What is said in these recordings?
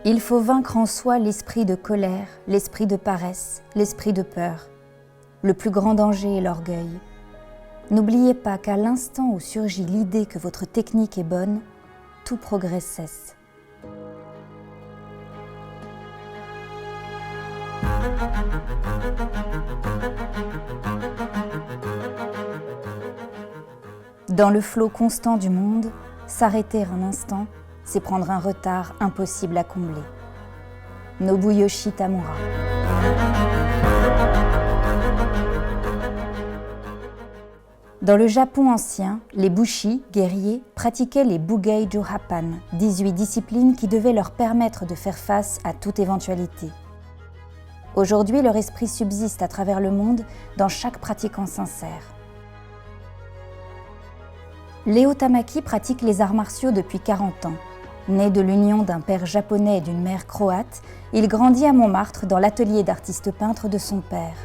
Il faut vaincre en soi l'esprit de colère, l'esprit de paresse, l'esprit de peur. Le plus grand danger est l'orgueil. N'oubliez pas qu'à l'instant où surgit l'idée que votre technique est bonne, tout progrès cesse. Dans le flot constant du monde, s'arrêter un instant, c'est prendre un retard impossible à combler. Nobuyoshi Tamura. Dans le Japon ancien, les bushi, guerriers, pratiquaient les Bugei Johapan, 18 disciplines qui devaient leur permettre de faire face à toute éventualité. Aujourd'hui, leur esprit subsiste à travers le monde dans chaque pratiquant sincère. Léo Tamaki pratique les arts martiaux depuis 40 ans. Né de l'union d'un père japonais et d'une mère croate, il grandit à Montmartre dans l'atelier d'artiste peintre de son père.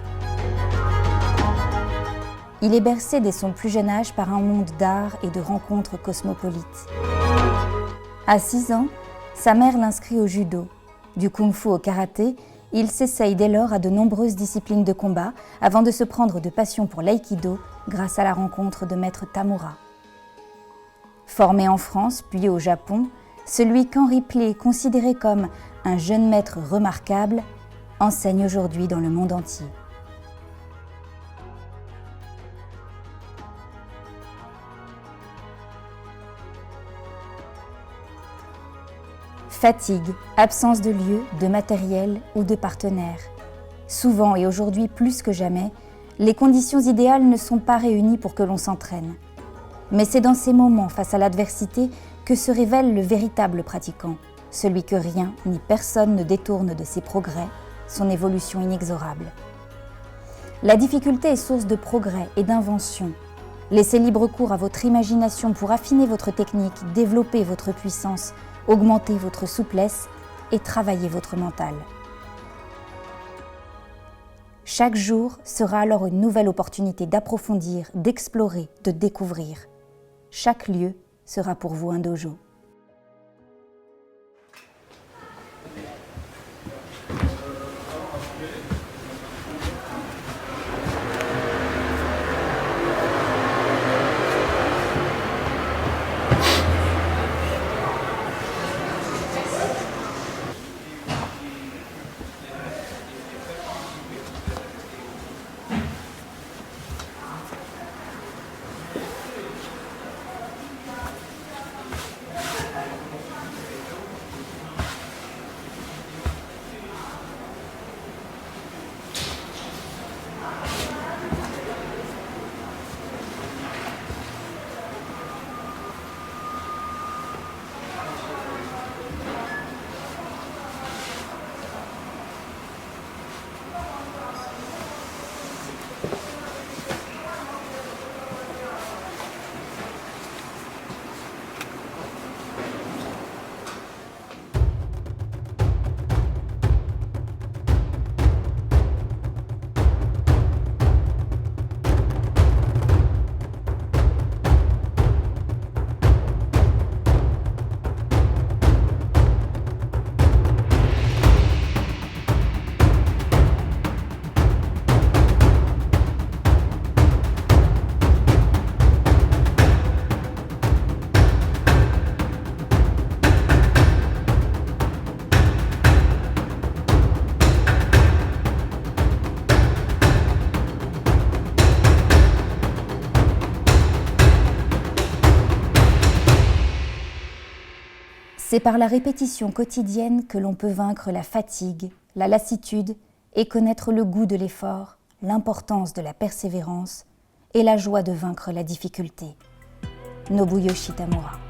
Il est bercé dès son plus jeune âge par un monde d'art et de rencontres cosmopolites. À 6 ans, sa mère l'inscrit au judo. Du kung-fu au karaté, il s'essaye dès lors à de nombreuses disciplines de combat avant de se prendre de passion pour l'aïkido grâce à la rencontre de maître Tamura. Formé en France puis au Japon, celui qu'Henri Plé considérait comme un jeune maître remarquable enseigne aujourd'hui dans le monde entier. Fatigue, absence de lieu, de matériel ou de partenaire. Souvent et aujourd'hui plus que jamais, les conditions idéales ne sont pas réunies pour que l'on s'entraîne. Mais c'est dans ces moments face à l'adversité que se révèle le véritable pratiquant, celui que rien ni personne ne détourne de ses progrès, son évolution inexorable. La difficulté est source de progrès et d'invention. Laissez libre cours à votre imagination pour affiner votre technique, développer votre puissance, augmenter votre souplesse et travailler votre mental. Chaque jour sera alors une nouvelle opportunité d'approfondir, d'explorer, de découvrir. Chaque lieu sera pour vous un dojo. C'est par la répétition quotidienne que l'on peut vaincre la fatigue, la lassitude et connaître le goût de l'effort, l'importance de la persévérance et la joie de vaincre la difficulté. Nobuyoshi Tamura.